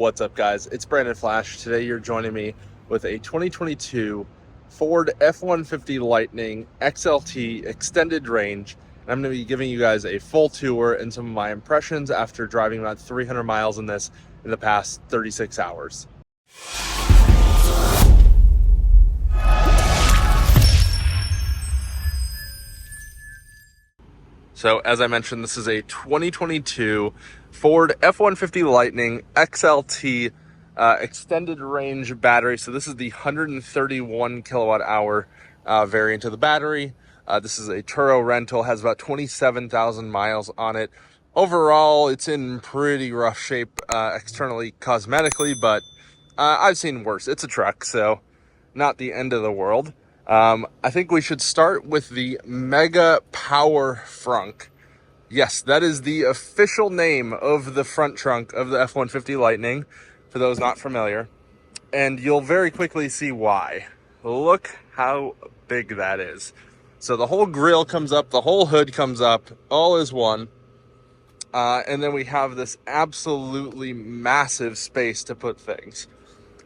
What's up, guys? It's Brandon Flash. Today you're joining me with a 2022 Ford F-150 Lightning XLT extended range. And I'm going to be giving you guys a full tour and some of my impressions after driving about 300 miles in this in the past 36 hours. So as I mentioned, this is a 2022 Ford F-150 Lightning XLT extended range battery. So this is the 131 kilowatt hour variant of the battery. This is a Turo rental, has about 27,000 miles on it. Overall, it's in pretty rough shape externally, cosmetically, but I've seen worse. It's a truck, so not the end of the world. I think we should start with the Mega Power Frunk. Yes, that is the official name of the front trunk of the F-150 Lightning, for those not familiar. And you'll very quickly see why. Look how big that is. So the whole grille comes up, the whole hood comes up, all is one. And then we have this absolutely massive space to put things.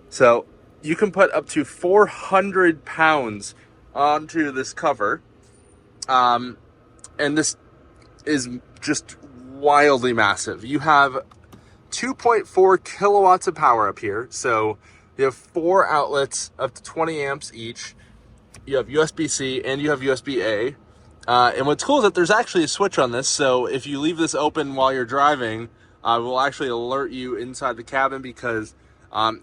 So you can put up to 400 pounds onto this cover. And this is just wildly massive. You have 2.4 kilowatts of power up here. So you have 4 outlets up to 20 amps each. You have USB-C and you have USB-A. And what's cool is that there's actually a switch on this. So if you leave this open while you're driving, it will actually alert you inside the cabin, because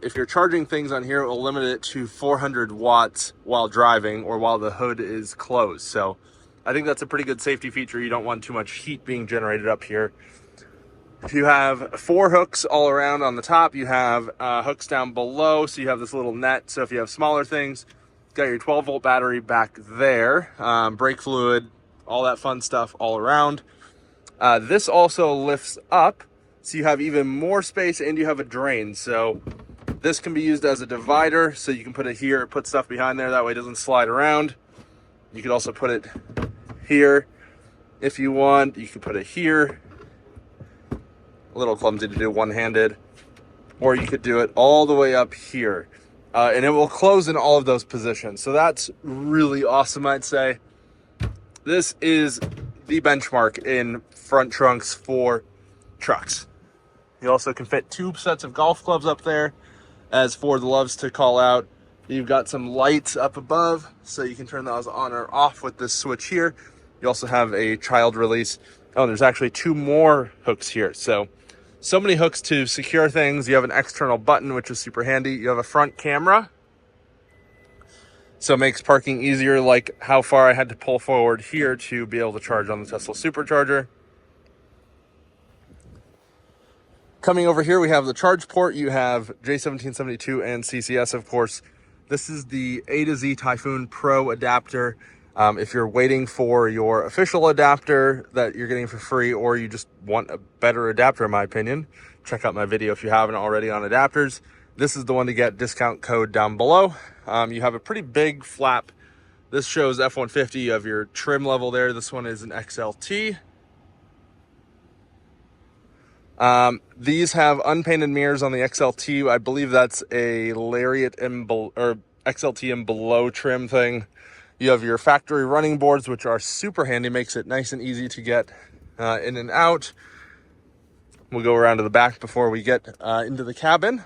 if you're charging things on here, it will limit it to 400 watts while driving or while the hood is closed. So I think that's a pretty good safety feature. You don't want too much heat being generated up here. You have 4 hooks all around on the top. You have hooks down below, so you have this little net. So if you have smaller things, got your 12-volt battery back there, brake fluid, all that fun stuff all around. This also lifts up, so you have even more space, and you have a drain. So this can be used as a divider, so you can put it here, put stuff behind there, that way it doesn't slide around. You could also put it here if you want. You could put it here. A little clumsy to do one-handed. Or you could do it all the way up here. And it will close in all of those positions. So that's really awesome, I'd say. This is the benchmark in front trunks for trucks. You also can fit 2 sets of golf clubs up there, as Ford loves to call out. You've got some lights up above, so you can turn those on or off with this switch here. You also have a child release. Oh, there's actually 2 more hooks here. So many hooks to secure things. You have an external button, which is super handy. You have a front camera, so it makes parking easier, like how far I had to pull forward here to be able to charge on the Tesla supercharger. Coming over here, we have the charge port. You have J1772 and CCS, of course. This is the A to Z Typhoon Pro adapter. If you're waiting for your official adapter that you're getting for free, or you just want a better adapter, in my opinion, check out my video if you haven't already on adapters. This is the one to get. Discount code down below. You have a pretty big flap. This shows F-150. You have your trim level there. This one is an XLT. These have unpainted mirrors on the XLT. I believe that's a Lariat or XLT and below trim thing. You have your factory running boards, which are super handy, makes it nice and easy to get in and out. We'll go around to the back before we get into the cabin.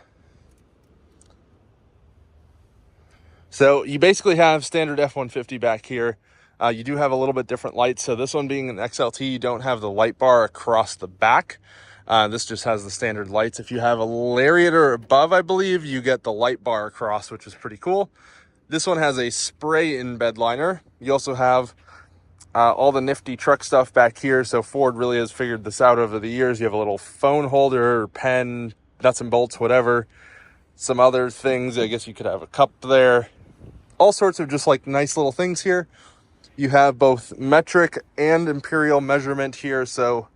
So you basically have standard F-150 back here. You do have a little bit different lights. So this one being an XLT, you don't have the light bar across the back. This just has the standard lights. If you have a Lariat or above, I believe, you get the light bar across, which is pretty cool. This one has a spray in bed liner. You also have all the nifty truck stuff back here. So Ford really has figured this out over the years. You have a little phone holder or pen, nuts and bolts, whatever. Some other things. I guess you could have a cup there. All sorts of just like nice little things here. You have both metric and imperial measurement here. So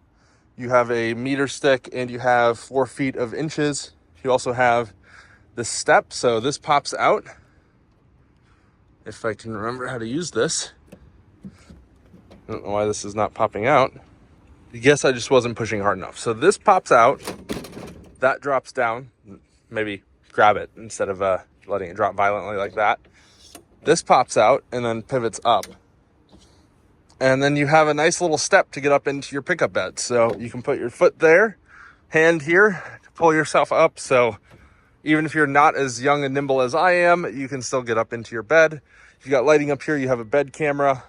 you have a meter stick and you have 4 feet of inches. You also have the step. So this pops out. If I can remember how to use this. I don't know why this is not popping out. I guess I just wasn't pushing hard enough. So this pops out. that drops down. Maybe grab it instead of letting it drop violently like that. This pops out and then pivots up. And then you have a nice little step to get up into your pickup bed. So you can put your foot there, hand here to pull yourself up. So even if you're not as young and nimble as I am, you can still get up into your bed. You got lighting up here, you have a bed camera.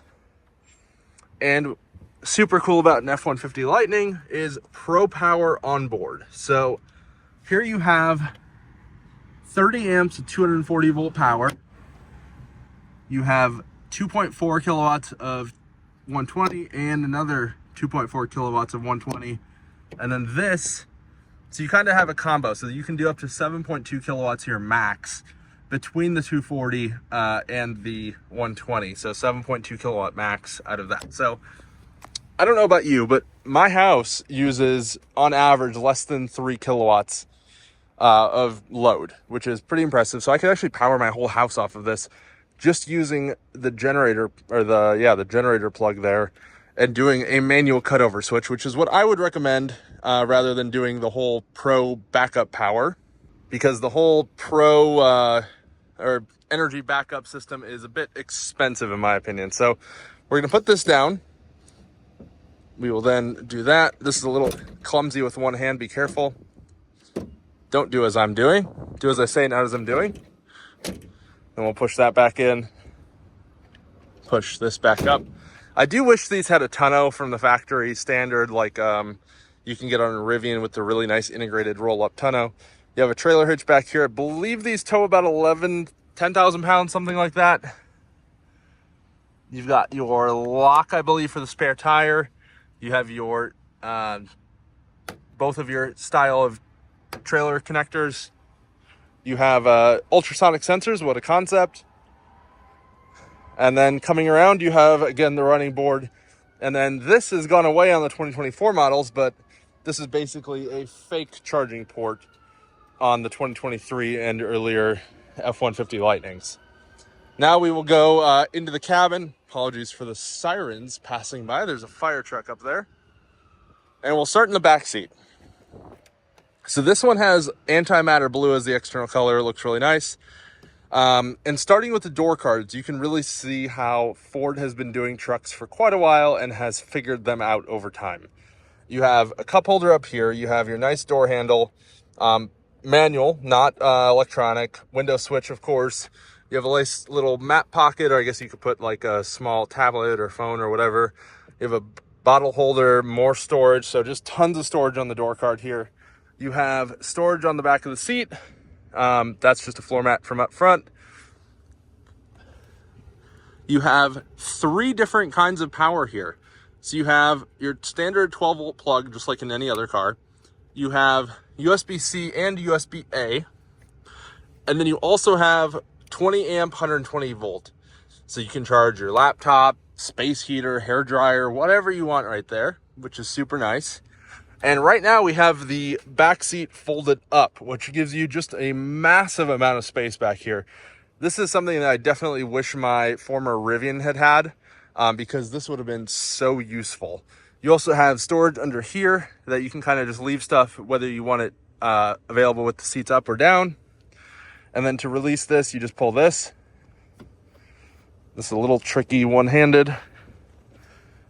And super cool about an F-150 Lightning is Pro Power on board. So here you have 30 amps of 240 volt power. You have 2.4 kilowatts of 120 and another 2.4 kilowatts of 120. And then this, so you kind of have a combo. So you can do up to 7.2 kilowatts here max between the 240 and the 120. So 7.2 kilowatt max out of that. So I don't know about you, but my house uses on average less than 3 kilowatts of load, which is pretty impressive. So I could actually power my whole house off of this just using the generator, or the generator plug there, and doing a manual cutover switch, which is what I would recommend rather than doing the whole Pro backup power, because the whole Pro or energy backup system is a bit expensive in my opinion. So we're gonna put this down. We will then do that. This is a little clumsy with one hand, be careful. Don't do as I'm doing. Do as I say, not as I'm doing. And we'll push that back in. Push this back up. I do wish these had a tonneau from the factory standard, like you can get on a Rivian with the really nice integrated roll-up tonneau. You have a trailer hitch back here. I believe these tow about 10,000 pounds, something like that. You've got your lock, I believe, for the spare tire. You have your both of your style of trailer connectors. You have ultrasonic sensors, what a concept. And then coming around, you have, again, the running board. And then this has gone away on the 2024 models, but this is basically a fake charging port on the 2023 and earlier F-150 Lightnings. Now we will go into the cabin. Apologies for the sirens passing by. There's a fire truck up there. And we'll start in the back seat. So this one has antimatter blue as the external color. It looks really nice. And starting with the door cards, you can really see how Ford has been doing trucks for quite a while and has figured them out over time. You have a cup holder up here. You have your nice door handle, manual, not electronic, window switch, of course. You have a nice little map pocket, or I guess you could put like a small tablet or phone or whatever. You have a bottle holder, more storage. So just tons of storage on the door card here. You have storage on the back of the seat. That's just a floor mat from up front. You have 3 different kinds of power here. So you have your standard 12 volt plug, just like in any other car. You have USB-C and USB-A. And then you also have 20 amp, 120 volt. So you can charge your laptop, space heater, hair dryer, whatever you want right there, which is super nice. And right now we have the back seat folded up, which gives you just a massive amount of space back here. This is something that I definitely wish my former Rivian had, because this would have been so useful. You also have storage under here that you can kind of just leave stuff, whether you want it available with the seats up or down. And then to release this, you just pull this. This is a little tricky one-handed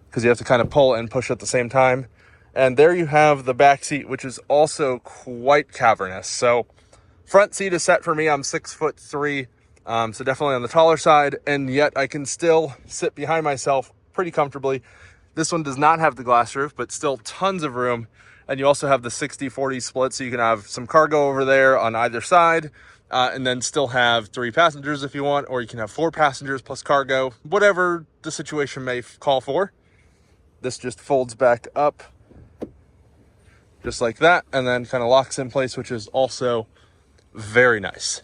because you have to kind of pull and push at the same time. And there you have the back seat, which is also quite cavernous. So front seat is set for me. I'm 6'3", so definitely on the taller side, and yet I can still sit behind myself pretty comfortably. This one does not have the glass roof, but still tons of room. And you also have the 60-40 split, so you can have some cargo over there on either side, and then still have 3 passengers if you want, or you can have 4 passengers plus cargo, whatever the situation may call for. This just folds back up just like that, and then kind of locks in place, which is also very nice.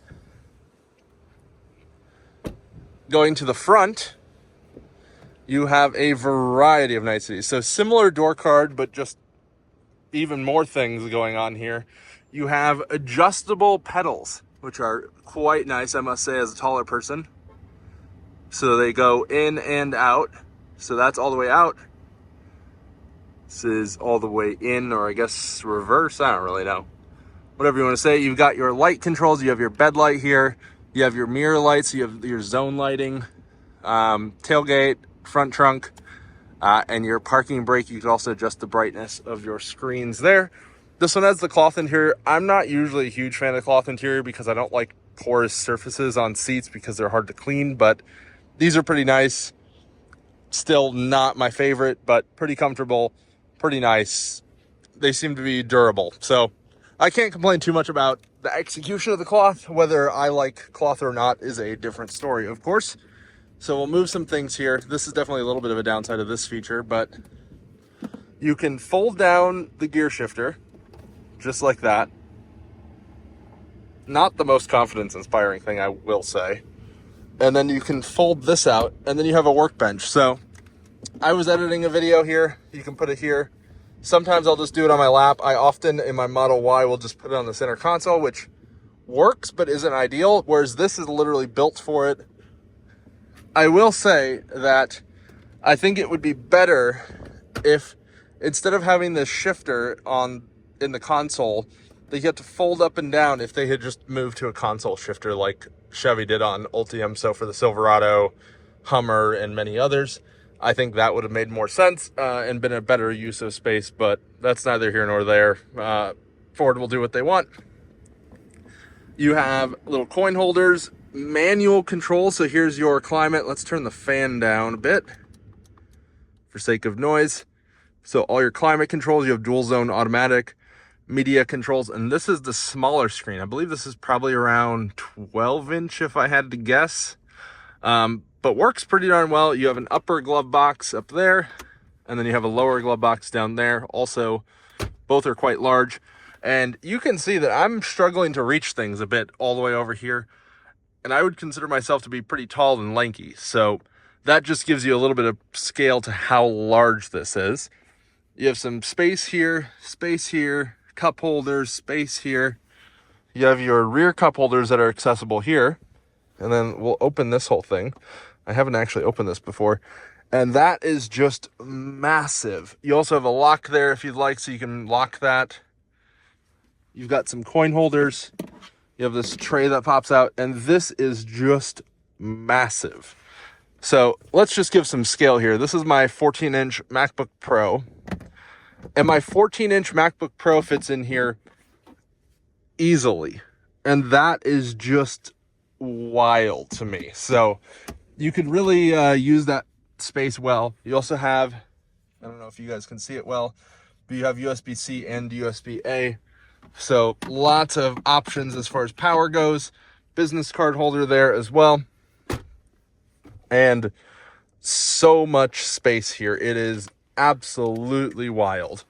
Going to the front, you have a variety of niceties. So similar door card, but just even more things going on here. You have adjustable pedals, which are quite nice, I must say, as a taller person. So they go in and out. So that's all the way out. This is all the way in, or I guess reverse, I don't really know. whatever you want to say. You've got your light controls. You have your bed light here. You have your mirror lights. You have your zone lighting, tailgate, front trunk, and your parking brake. You can also adjust the brightness of your screens there. This one has the cloth interior. I'm not usually a huge fan of cloth interior because I don't like porous surfaces on seats because they're hard to clean, but these are pretty nice. Still not my favorite, but pretty comfortable, pretty nice. They seem to be durable. So I can't complain too much about the execution of the cloth. Whether I like cloth or not is a different story, of course. So we'll move some things here. This is definitely a little bit of a downside of this feature, but you can fold down the gear shifter just like that. Not the most confidence-inspiring thing, I will say. And then you can fold this out, and then you have a workbench. So I was editing a video here. You can put it here. Sometimes I'll just do it on my lap. I often, in my Model Y, will just put it on the center console, which works but isn't ideal, whereas this is literally built for it. I will say that I think it would be better if, instead of having this shifter in the console, they get to fold up and down if they had just moved to a console shifter like Chevy did on Ultium. So for the Silverado, Hummer, and many others, I think that would have made more sense and been a better use of space, but that's neither here nor there. Ford will do what they want. You have little coin holders, manual control. So here's your climate. Let's turn the fan down a bit for sake of noise. So all your climate controls, you have dual zone automatic, media controls, and this is the smaller screen. I believe this is probably around 12-inch if I had to guess, but works pretty darn well. You have an upper glove box up there, and then you have a lower glove box down there. Also, both are quite large, and you can see that I'm struggling to reach things a bit all the way over here, and I would consider myself to be pretty tall and lanky, so that just gives you a little bit of scale to how large this is. You have some space here, cup holders, space here. You have your rear cup holders that are accessible here. And then we'll open this whole thing. I haven't actually opened this before. And that is just massive. You also have a lock there if you'd like, so you can lock that. You've got some coin holders. You have this tray that pops out, and this is just massive. So let's just give some scale here. This is my 14-inch MacBook Pro. And my 14-inch MacBook Pro fits in here easily. And that is just wild to me. So you could really use that space well. You also have, I don't know if you guys can see it well, but you have USB-C and USB-A. So lots of options as far as power goes. Business card holder there as well. And so much space here. It is absolutely wild.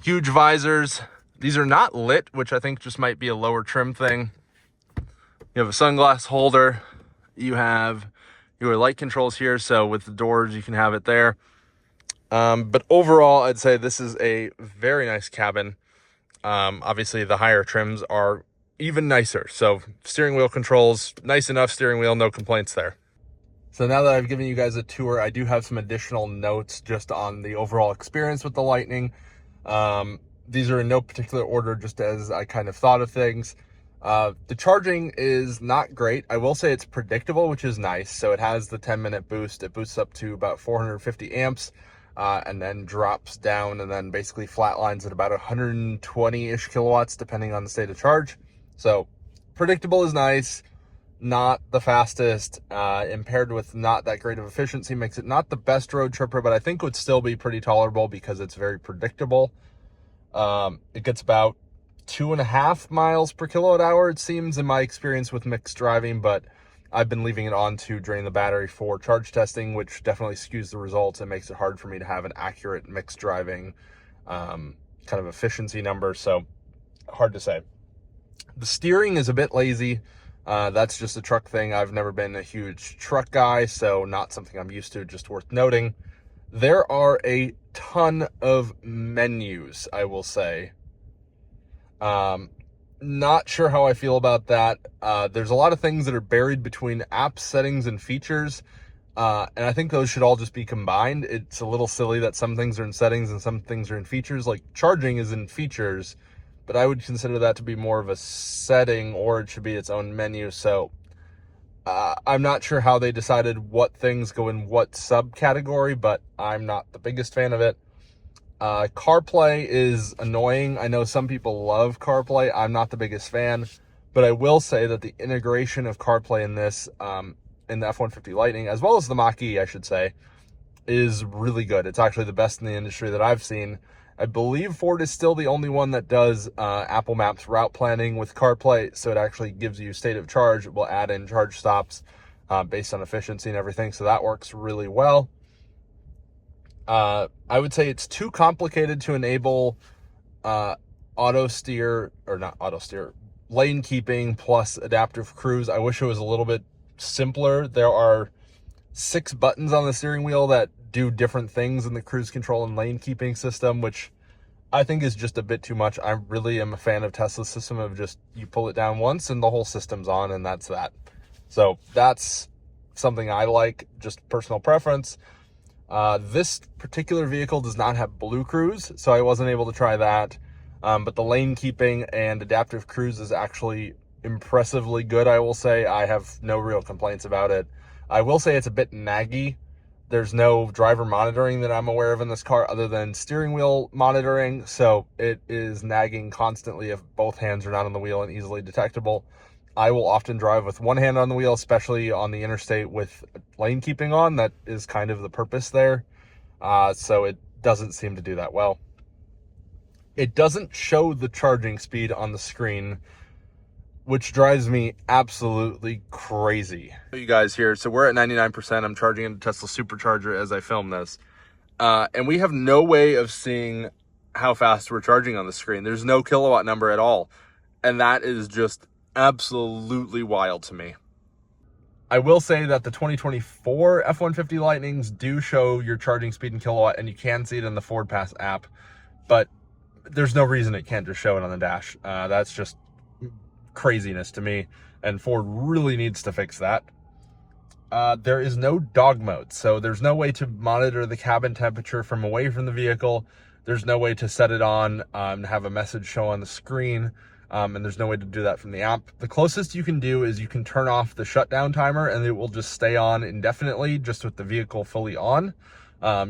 Huge visors. These are not lit, which I think just might be a lower trim thing. You have a sunglass holder. You have your light controls here, so with the doors you can have it there. But overall, I'd say this is a very nice cabin. Obviously the higher trims are even nicer. So steering wheel controls, nice enough steering wheel, no complaints there. So now that I've given you guys a tour, I do have some additional notes just on the overall experience with the Lightning. These are in no particular order, just as I kind of thought of things. The charging is not great. I will say it's predictable, which is nice. So it has the 10-minute boost. It boosts up to about 450 amps and then drops down and then basically flatlines at about 120-ish kilowatts, depending on the state of charge. So predictable is nice. Not the fastest, impaired with not that great of efficiency, makes it not the best road tripper, but I think would still be pretty tolerable because it's very predictable. It gets about 2.5 miles per kilowatt hour, it seems, in my experience with mixed driving, but I've been leaving it on to drain the battery for charge testing, which definitely skews the results and makes it hard for me to have an accurate mixed driving kind of efficiency number, so hard to say. The steering is a bit lazy. That's just a truck thing. I've never been a huge truck guy, so not something I'm used to, just worth noting. There are a ton of menus, I will say. Not sure how I feel about that. There's a lot of things that are buried between app settings and features, and I think those should all just be combined. It's a little silly that some things are in settings and some things are in features. Like charging is in features, but I would consider that to be more of a setting, or it should be its own menu. So I'm not sure how they decided what things go in what subcategory, but I'm not the biggest fan of it. CarPlay is annoying. I know some people love CarPlay. I'm not the biggest fan, but I will say that the integration of CarPlay in this, in the F-150 Lightning, as well as the Mach-E, I should say, is really good. It's actually the best in the industry that I've seen. I believe Ford is still the only one that does Apple Maps route planning with CarPlay, so it actually gives you state of charge. It will add in charge stops based on efficiency and everything, so that works really well. I would say it's too complicated to enable auto steer, or not auto steer, lane keeping plus adaptive cruise. I wish it was a little bit simpler. There are 6 buttons on the steering wheel that do different things in the cruise control and lane keeping system, which I think is just a bit too much. I really am a fan of Tesla's system of just, you pull it down once and the whole system's on, and that's that. So that's something I like, just personal preference. This particular vehicle does not have Blue Cruise, so I wasn't able to try that. But the lane keeping and adaptive cruise is actually impressively good, I will say. I have no real complaints about it. I will say it's a bit naggy. There's no driver monitoring that I'm aware of in this car other than steering wheel monitoring, so it is nagging constantly if both hands are not on the wheel and easily detectable. I will often drive with one hand on the wheel, especially on the interstate with lane keeping on. That is kind of the purpose there. So it doesn't seem to do that well. It doesn't show the charging speed on the screen, which drives me absolutely crazy. You guys here, so we're at 99%. I'm charging into Tesla Supercharger as I film this. And we have no way of seeing how fast we're charging on the screen. There's no kilowatt number at all. And that is just absolutely wild to me. I will say that the 2024 F-150 Lightnings do show your charging speed in kilowatt, and you can see it in the Ford Pass app, but there's no reason it can't just show it on the dash. That's just craziness to me, and Ford really needs to fix that. There is no dog mode, so there's no way to monitor the cabin temperature from away from the vehicle. There's no way to set it on and have a message show on the screen, and there's no way to do that from the app. The closest you can do is you can turn off the shutdown timer, and it will just stay on indefinitely, just with the vehicle fully on.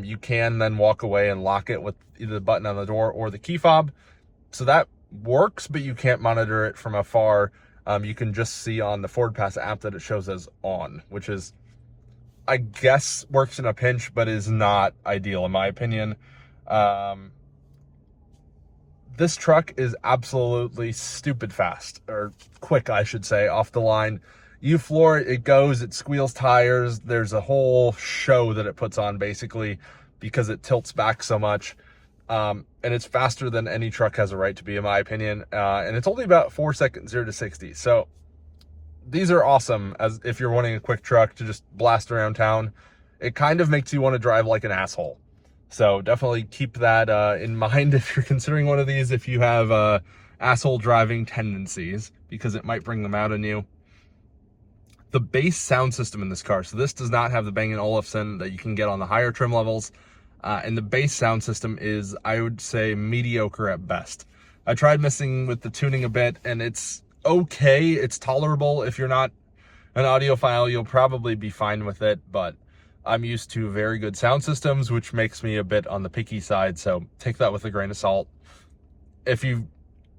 You can then walk away and lock it with either the button on the door or the key fob. So that works, but you can't monitor it from afar. You can just see on the Ford Pass app that it shows as on, which is, I guess, works in a pinch, but is not ideal in my opinion. This truck is absolutely stupid fast, or quick, I should say, off the line. You floor it, it goes, it squeals tires. There's a whole show that it puts on, basically, because it tilts back so much. And it's faster than any truck has a right to be, in my opinion. And it's only about 4 seconds, 0 to 60. So these are awesome as if you're wanting a quick truck to just blast around town. It kind of makes you want to drive like an asshole. So definitely keep that in mind if you're considering one of these, if you have asshole driving tendencies, because it might bring them out in you. The bass sound system in this car, so this does not have the Bang & Olufsen that you can get on the higher trim levels. And the bass sound system is, I would say, mediocre at best. I tried messing with the tuning a bit, and it's okay. It's tolerable. If you're not an audiophile, you'll probably be fine with it, but I'm used to very good sound systems, which makes me a bit on the picky side, so take that with a grain of salt. If you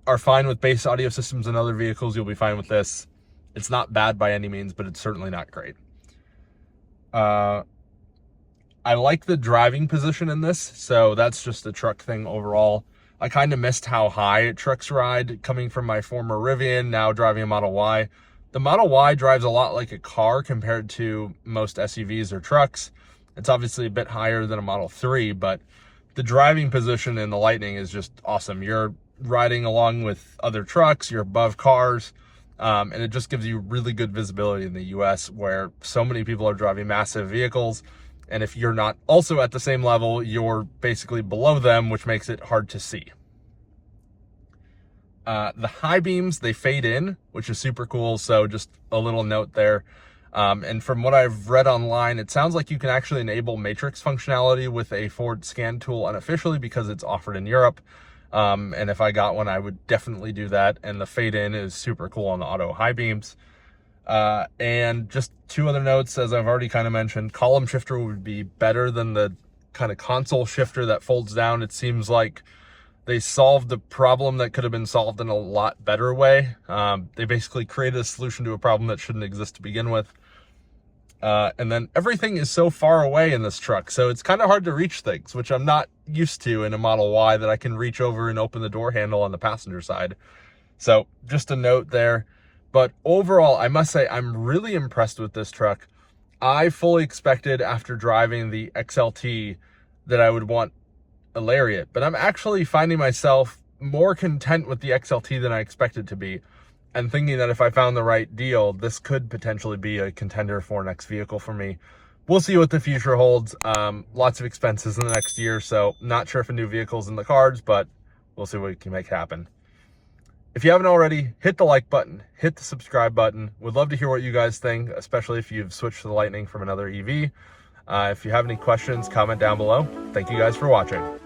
are fine with bass audio systems in other vehicles, you'll be fine with this. It's not bad by any means, but it's certainly not great. I like the driving position in this, so that's just a truck thing overall. I kind of missed how high trucks ride coming from my former Rivian, now driving a Model Y. The Model Y drives a lot like a car compared to most SUVs or trucks. It's obviously a bit higher than a Model 3, but the driving position in the Lightning is just awesome. You're riding along with other trucks, you're above cars, and it just gives you really good visibility in the US, where so many people are driving massive vehicles. And if you're not also at the same level, you're basically below them, which makes it hard to see. The high beams, they fade in, which is super cool. So just a little note there. And from what I've read online, it sounds like you can actually enable matrix functionality with a Ford scan tool unofficially because it's offered in Europe. And if I got one, I would definitely do that. And the fade in is super cool on the auto high beams. And just two other notes, as I've already kind of mentioned, column shifter would be better than the kind of console shifter that folds down. It seems like they solved the problem that could have been solved in a lot better way. They basically created a solution to a problem that shouldn't exist to begin with. And then everything is so far away in this truck, so it's kind of hard to reach things, which I'm not used to in a Model Y, that I can reach over and open the door handle on the passenger side. So just a note there. But overall, I must say I'm really impressed with this truck. I fully expected after driving the XLT that I would want a Lariat, but I'm actually finding myself more content with the XLT than I expected to be, and thinking that if I found the right deal, this could potentially be a contender for next vehicle for me. We'll see what the future holds. Lots of expenses in the next year, so not sure if a new vehicle's in the cards, but we'll see what we can make happen. If you haven't already, hit the like button, hit the subscribe button. Would love to hear what you guys think, especially if you've switched to the Lightning from another EV. If you have any questions, comment down below. Thank you guys for watching.